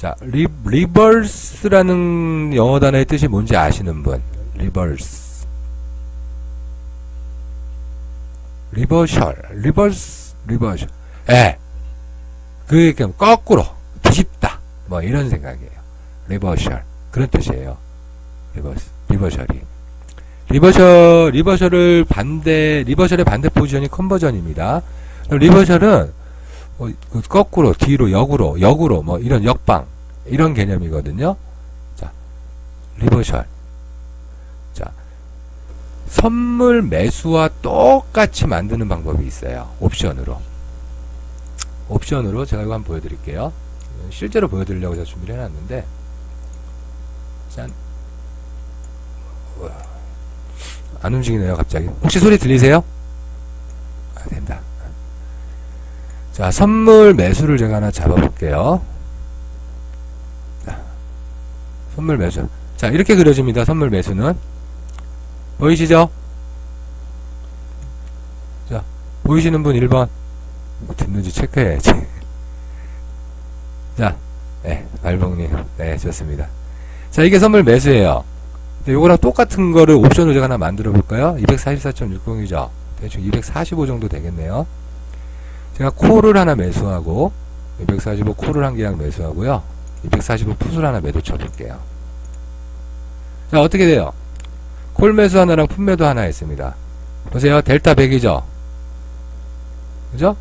자, 리버스라는 영어 단어의 뜻이 뭔지 아시는 분? 리버스. 리버셜. 예. 그게 거꾸로, 뒤집다. 뭐 이런 생각이에요. 리버셜. 그런 뜻이에요. 리버셜이. 리버셜의 반대 포지션이 컨버전입니다. 리버셜은 거꾸로, 뒤로, 역으로, 뭐 이런 역방, 이런 개념이거든요. 자, 리버셜. 자, 선물 매수와 똑같이 만드는 방법이 있어요. 옵션으로 제가 이거 한번 보여드릴게요. 실제로 보여드리려고 제가 준비를 해놨는데, 짠. 안 움직이네요, 갑자기. 혹시 소리 들리세요? 아, 된다. 자, 선물 매수를 제가 하나 잡아볼게요. 자, 선물 매수. 자, 이렇게 그려집니다, 선물 매수는. 보이시죠? 자, 보이시는 분 1번. 듣는지 체크해야지. 자, 네, 발봉님. 네, 좋습니다. 자, 이게 선물 매수예요. 요거랑 똑같은 거를 옵션으로 제가 하나 만들어 볼까요? 244.60이죠. 대충 245 정도 되겠네요. 제가 콜을 하나 매수하고 245 콜을 한 계약 매수하고요. 245 풋을 하나 매도 쳐볼게요. 자, 어떻게 돼요? 콜 매수 하나랑 풋 매도 하나 있습니다. 보세요. 델타 100이죠? 그죠?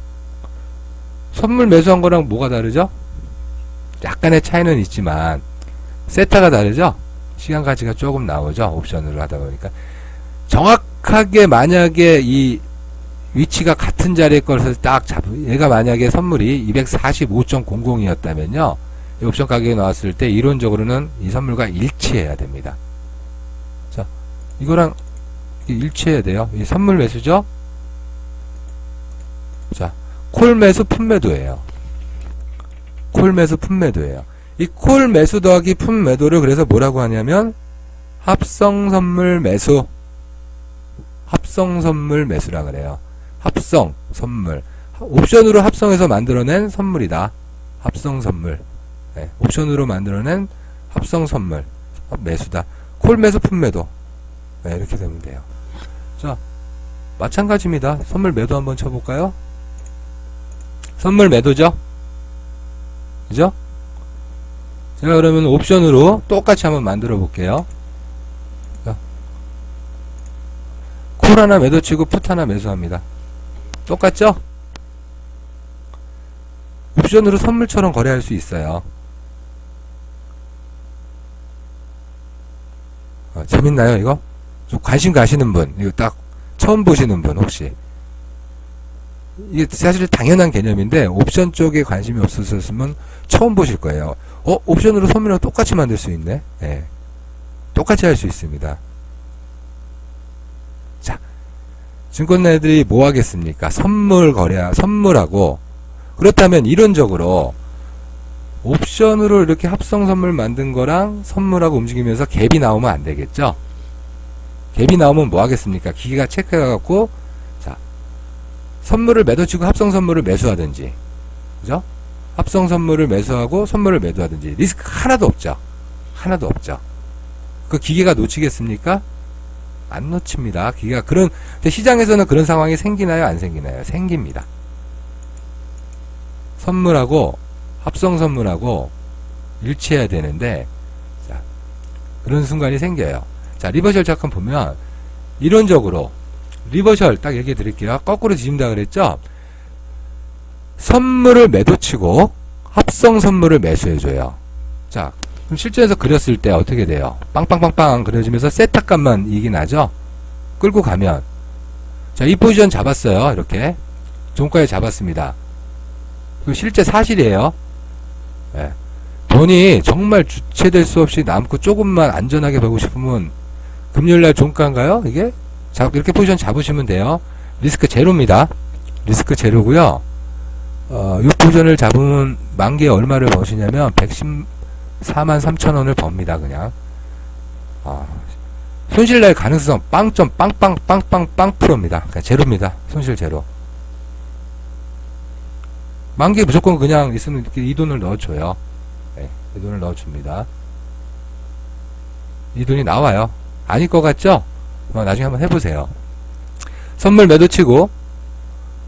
선물 매수한 거랑 뭐가 다르죠? 약간의 차이는 있지만 세타가 다르죠? 시간 가치가 조금 나오죠? 옵션으로 하다 보니까. 정확하게 만약에 이 위치가 같은 자리에 것을 딱 얘가 만약에 선물이 245.00이었다면요. 이 옵션 가격이 나왔을 때 이론적으로는 이 선물과 일치해야 됩니다. 자, 이거랑 일치해야 돼요. 이 선물 매수죠? 자, 콜 매수, 풋 매도예요. 콜 매수, 풋 매도예요. 이 콜 매수 더하기 풋 매도를 그래서 뭐라고 하냐면 합성 선물 매수. 합성 선물 매수라 그래요. 합성 선물. 옵션으로 합성해서 만들어낸 선물이다. 합성 선물. 네, 옵션으로 만들어낸 합성 선물. 매수다. 콜 매수, 풋 매도. 네, 이렇게 되면 돼요. 자, 마찬가지입니다. 선물 매도 한번 쳐볼까요? 선물 매도죠? 그죠? 제가 그러면 옵션으로 똑같이 한번 만들어 볼게요. 자, 콜 하나 매도치고 풋 하나 매수합니다. 똑같죠? 옵션으로 선물처럼 거래할 수 있어요. 재밌나요, 이거? 좀 관심 가시는 분, 이거 딱 처음 보시는 분 혹시? 이게 사실 당연한 개념인데 옵션 쪽에 관심이 없으셨으면 처음 보실 거예요. 옵션으로 선물이랑 똑같이 만들 수 있네. 네. 똑같이 할 수 있습니다. 자, 증권사들이 뭐 하겠습니까? 선물하고 그렇다면 이론적으로 옵션으로 이렇게 합성 선물 만든 거랑 선물하고 움직이면서 갭이 나오면 안 되겠죠? 갭이 나오면 뭐 하겠습니까? 기계가 체크해갖고 선물을 매도치고 합성 선물을 매수하든지, 그죠? 합성 선물을 매수하고 선물을 매도하든지 리스크 하나도 없죠. 하나도 없죠. 그 기계가 놓치겠습니까? 안 놓칩니다. 기계가 근데 시장에서는 그런 상황이 생기나요? 안 생기나요? 생깁니다. 선물하고 합성 선물하고 일치해야 되는데, 자, 그런 순간이 생겨요. 자, 리버셜 잠깐 보면 이론적으로 리버셜 딱 얘기해 드릴게요. 거꾸로 뒤집는다 그랬죠? 선물을 매도치고 합성 선물을 매수해줘요. 자, 그럼 실전에서 그렸을 때 어떻게 돼요? 빵빵빵빵 그려지면서 세타 값만 이익이 나죠? 끌고 가면. 자, 이 포지션 잡았어요. 이렇게. 종가에 잡았습니다. 그리고 실제 사실이에요. 네. 돈이 정말 주체될 수 없이 남고 조금만 안전하게 벌고 싶으면 금요일날 종가인가요? 이게? 자, 이렇게 포지션 잡으시면 돼요. 리스크 제로입니다. 리스크 제로고요. 이 포지션을 잡으면 만기에 얼마를 버시냐면 114만3천원을 법니다. 그냥. 손실날 가능성 빵점 빵빵빵빵빵 프로입니다. 그냥 제로입니다. 손실 제로. 만기에 무조건 그냥 있으면 이렇게 이 돈을 넣어줘요. 네. 이 돈을 넣어줍니다. 이 돈이 나와요. 아닐 것 같죠? 나중에 한번 해보세요. 선물 매도 치고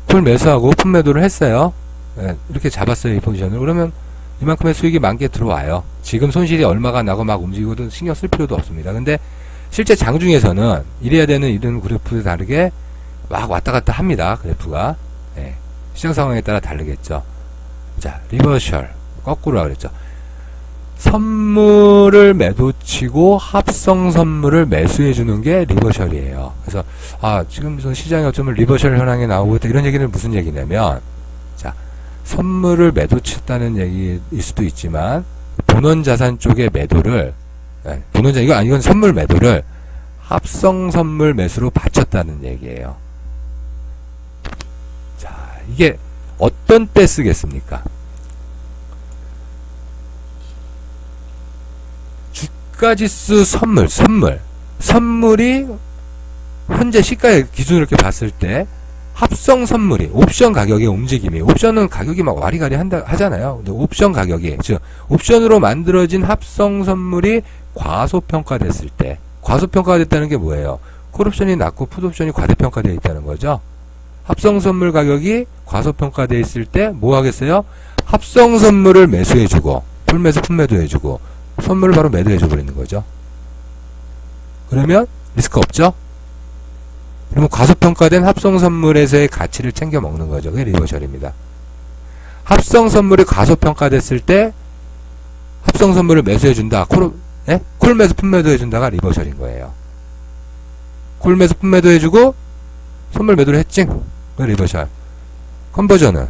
콜 매수하고 풋 매도를 했어요. 네, 이렇게 잡았어요. 이 포지션을. 그러면 이만큼의 수익이 만개 들어와요. 지금 손실이 얼마가 나고 막 움직이고도 신경 쓸 필요도 없습니다. 근데 실제 장중에서는 이래야 되는 이런 그래프에 다르게 막 왔다 갔다 합니다. 그래프가. 네, 시장 상황에 따라 다르겠죠. 자, 리버셜. 거꾸로 그랬죠. 선물을 매도치고 합성 선물을 매수해 주는 게 리버셜이에요. 그래서 지금 무슨 시장이 어쩌면 리버셜 현황이 나오고 있다 이런 얘기는 무슨 얘기냐면, 자, 선물을 매도쳤다는 얘기일 수도 있지만 본원 자산 쪽의 매도를 이건 선물 매도를 합성 선물 매수로 바쳤다는 얘기예요. 자, 이게 어떤 때 쓰겠습니까? 주가지수 선물이 현재 시가의 기준으로 이렇게 봤을 때 합성 선물이 옵션 가격의 움직임이, 옵션은 가격이 막 와리가리 하잖아요. 근데 옵션 가격이, 즉 옵션으로 만들어진 합성 선물이 과소평가됐을 때, 과소평가됐다는 게 뭐예요? 콜옵션이 낮고 풋옵션이 과대평가되어 있다는 거죠. 합성 선물 가격이 과소평가되어 있을 때 뭐 하겠어요? 합성 선물을 매수해주고 콜매수 풋매도해주고 선물을 바로 매도해줘 버리는 거죠. 그러면 리스크 없죠? 그러면 과소평가된 합성 선물에서의 가치를 챙겨 먹는 거죠. 그게 리버셜입니다. 합성 선물이 과소평가됐을 때 합성 선물을 매수해준다. 콜 매수 풋매도 해준다가 리버셜인 거예요. 콜 매수 풋매도 해주고 선물 매도를 했지. 그 리버셜. 컨버전은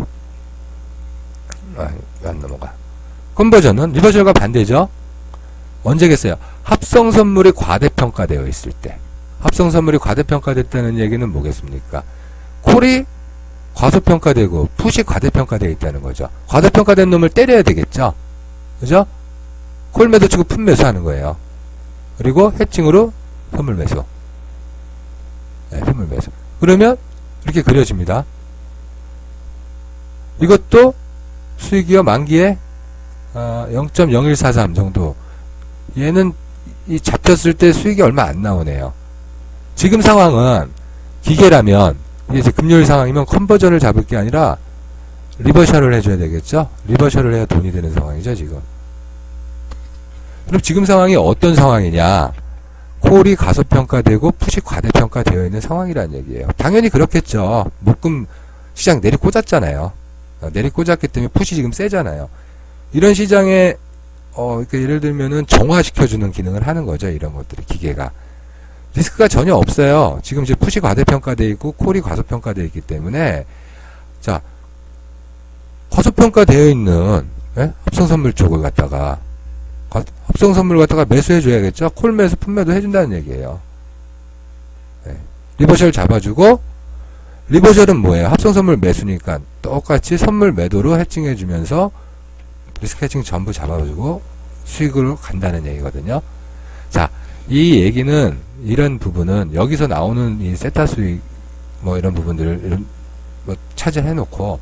왜 안 넘어가? 컨버전은 리버셜과 반대죠. 언제겠어요? 합성 선물이 과대평가되어 있을 때. 합성 선물이 과대평가됐다는 얘기는 뭐겠습니까? 콜이 과소평가되고 풋이 과대평가되어 있다는 거죠. 과대평가된 놈을 때려야 되겠죠. 그죠? 콜 매도 치고 풋 매수 하는 거예요. 그리고 해칭으로 선물 매수. 네, 선물 매수. 그러면 이렇게 그려집니다. 이것도 수익이요, 만기에 0.0143 정도. 얘는 이 잡혔을 때 수익이 얼마 안 나오네요. 지금 상황은 기계라면, 이게 이제 금요일 상황이면 컨버전을 잡을 게 아니라 리버셜을 해줘야 되겠죠? 리버셜을 해야 돈이 되는 상황이죠, 지금. 그럼 지금 상황이 어떤 상황이냐? 콜이 가소평가되고 풋이 과대평가되어 있는 상황이라는 얘기예요. 당연히 그렇겠죠. 목금 시장 내리꽂았잖아요. 내리꽂았기 때문에 풋이 지금 세잖아요. 이런 시장에 이렇게 예를 들면은 정화시켜주는 기능을 하는 거죠. 이런 것들이 기계가. 리스크가 전혀 없어요. 지금 이제 풋이 과대평가되어 있고 콜이 과소평가되어 있기 때문에, 자, 과소평가되어 있는 합성 선물 쪽을 갖다가 합성 선물 갖다가 매수해줘야겠죠. 콜 매수, 풋 매도 해준다는 얘기예요. 네. 리버셜 잡아주고, 리버셜은 뭐예요? 합성 선물 매수니까 똑같이 선물 매도로 해칭해주면서 리스크 해칭 전부 잡아주고 수익으로 간다는 얘기거든요. 자, 이 얘기는, 이런 부분은 여기서 나오는 이 세타 수익 뭐 이런 부분들을 뭐 차지해놓고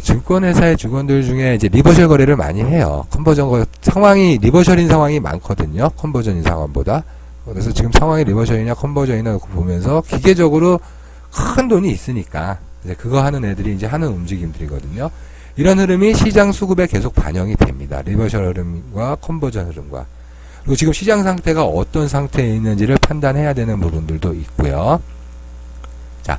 증권회사의 직원들 중에 이제 리버셜 거래를 많이 해요. 컨버전 상황이 리버셜인 상황이 많거든요. 컨버전인 상황보다. 그래서 지금 상황이 리버셜이냐 컨버전이냐 보면서 기계적으로 큰 돈이 있으니까 이제 그거 하는 애들이 이제 하는 움직임들이거든요. 이런 흐름이 시장 수급에 계속 반영이 됩니다. 리버셜 흐름과 컨버전 흐름과. 그리고 지금 시장 상태가 어떤 상태에 있는지를 판단해야 되는 부분들도 있고요. 자,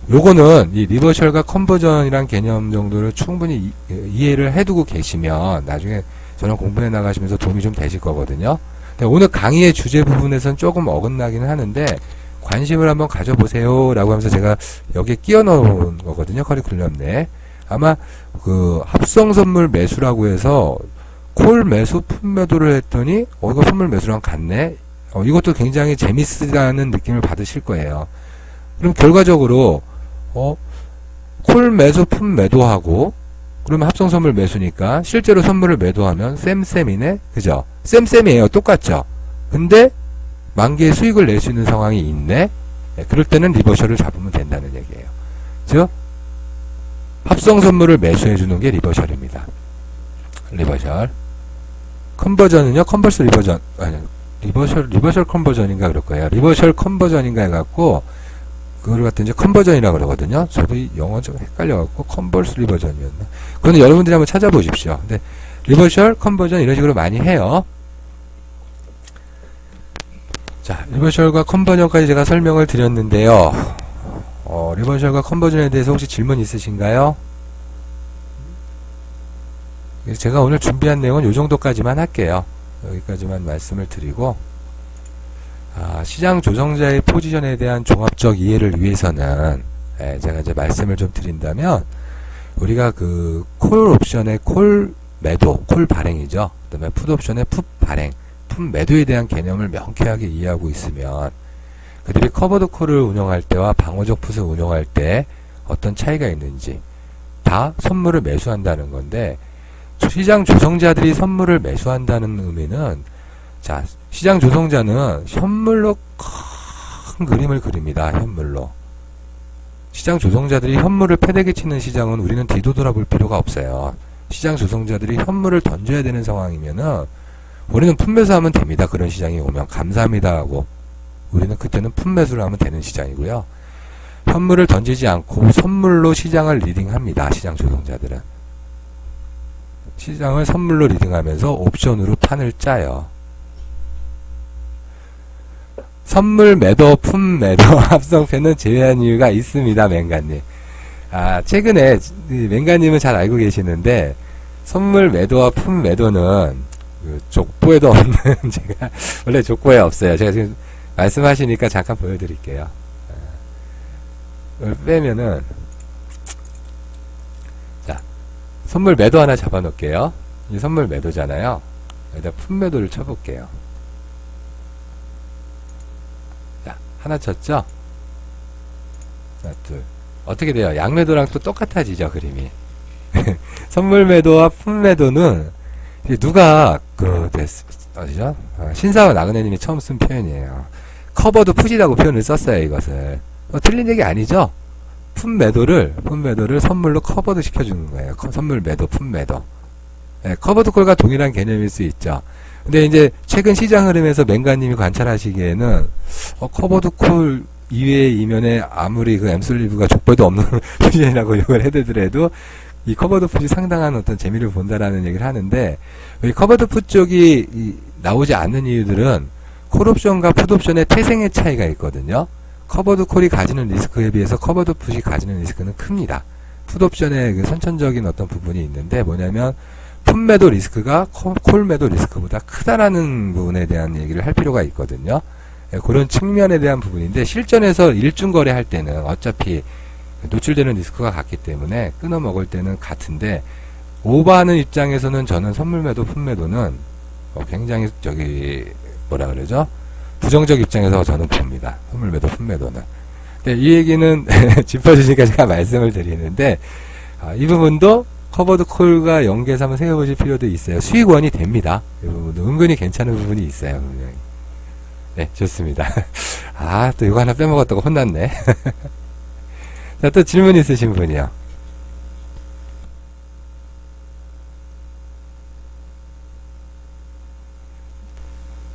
요거는 이 리버셜과 컨버전이란 개념 정도를 충분히 이해를 해두고 계시면 나중에 저는 공부해 나가시면서 도움이 좀 되실 거거든요. 근데 오늘 강의의 주제 부분에서는 조금 어긋나기는 하는데 관심을 한번 가져보세요 라고 하면서 제가 여기에 끼워 넣은 거거든요. 커리큘럼 내에. 아마 그 합성 선물 매수라고 해서 콜 매수, 풋 매도를 했더니 이거 선물 매수랑 같네. 이것도 굉장히 재밌다는 느낌을 받으실 거예요. 그럼 결과적으로 콜 매수, 풋 매도하고 그러면 합성 선물 매수니까 실제로 선물을 매도하면 쌤이네. 그죠? 쌤이에요. 똑같죠? 근데 만기의 수익을 낼 수 있는 상황이 있네. 네, 그럴 때는 리버셜을 잡으면 된다는 얘기예요. 즉 합성 선물을 매수해 주는 게 리버셜입니다. 리버셜. 컨버전은요, 컨버스 리버전, 아니, 리버셜 컨버전인가 그럴 거예요. 리버셜 컨버전인가 해갖고, 그걸 갖다 이제 컨버전이라고 그러거든요. 저도 이 영어 좀 헷갈려갖고, 컨버스 리버전이었나. 그거는 여러분들이 한번 찾아보십시오. 근데, 리버셜 컨버전 이런 식으로 많이 해요. 자, 리버셜과 컨버전까지 제가 설명을 드렸는데요. 리버셜과 컨버전에 대해서 혹시 질문 있으신가요? 제가 오늘 준비한 내용은 이 정도까지만 할게요. 여기까지만 말씀을 드리고, 시장 조정자의 포지션에 대한 종합적 이해를 위해서는, 제가 이제 말씀을 좀 드린다면, 우리가 그 콜 옵션의 콜 매도, 콜 발행이죠. 그 다음에 풋 옵션의 풋 발행, 풋 매도에 대한 개념을 명쾌하게 이해하고 있으면, 그들이 커버드 콜을 운영할 때와 방어적 풋을 운영할 때 어떤 차이가 있는지, 다 선물을 매수한다는 건데, 시장 조성자들이 선물을 매수한다는 의미는, 자, 시장 조성자는 현물로 큰 그림을 그립니다. 현물로. 시장 조성자들이 현물을 패대기 치는 시장은 우리는 뒤도 돌아볼 필요가 없어요. 시장 조성자들이 현물을 던져야 되는 상황이면은 우리는 풋매수하면 됩니다. 그런 시장이 오면 감사합니다 하고 우리는 그때는 풋매수를 하면 되는 시장이고요. 현물을 던지지 않고 선물로 시장을 리딩합니다. 시장 조성자들은. 시장을 선물로 리딩하면서 옵션으로 판을 짜요. 선물 매도, 풋 매도 합성패는 제외한 이유가 있습니다. 맹가님. 최근에 맹가님은 잘 알고 계시는데 선물 매도와 풋 매도는 그 족보에도 없는 제가 원래 족보에 없어요. 제가 지금 말씀하시니까 잠깐 보여드릴게요. 이걸 빼면은 자, 선물 매도 하나 잡아놓을게요. 이 선물 매도잖아요. 여기다 풋 매도를 쳐볼게요. 하나 쳤죠? 자, 둘. 어떻게 돼요? 양매도랑 또 똑같아지죠, 그림이. 선물 매도와 풋 매도는, 누가, 어디죠? 신사와 나그네님이 처음 쓴 표현이에요. 커버도 풋이라고 표현을 썼어요, 이것을. 틀린 얘기 아니죠? 풋 매도를 선물로 커버도 시켜주는 거예요. 선물 매도, 풋 매도. 커버드 콜과 동일한 개념일 수 있죠. 근데 이제 최근 시장 흐름에서 맹가님이 관찰하시기에는 커버드 콜 이외의 이면에 아무리 그 엠슬리브가 족보도 없는 포지션이라고 욕을 해대더라도 이 커버드 풋이 상당한 어떤 재미를 본다라는 얘기를 하는데 이 커버드 풋 쪽이 나오지 않는 이유들은 콜 옵션과 풋 옵션의 태생의 차이가 있거든요. 커버드 콜이 가지는 리스크에 비해서 커버드 풋이 가지는 리스크는 큽니다. 풋 옵션의 그 선천적인 어떤 부분이 있는데 뭐냐면 풋 매도 리스크가 콜 매도 리스크보다 크다라는 부분에 대한 얘기를 할 필요가 있거든요. 그런 측면에 대한 부분인데 실전에서 일중거래 할 때는 어차피 노출되는 리스크가 같기 때문에 끊어 먹을 때는 같은데 오버하는 입장에서는 저는 선물 매도, 풋 매도는 굉장히 뭐라 그러죠? 부정적 입장에서 저는 봅니다. 선물 매도, 풋 매도는. 근데 이 얘기는 짚어주시니까 제가 말씀을 드리는데 이 부분도 커버드 콜과 연계해서 한번 생각해보실 필요도 있어요. 수익원이 됩니다. 이 부분도 은근히 괜찮은 부분이 있어요. 네, 좋습니다. 또 이거 하나 빼먹었다고 혼났네. 자, 또 질문 있으신 분이요.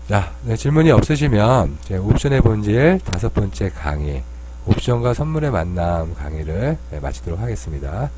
자, 네, 질문이 없으시면 제 옵션의 본질 5번째 강의, 옵션과 선물의 만남 강의를 마치도록 하겠습니다.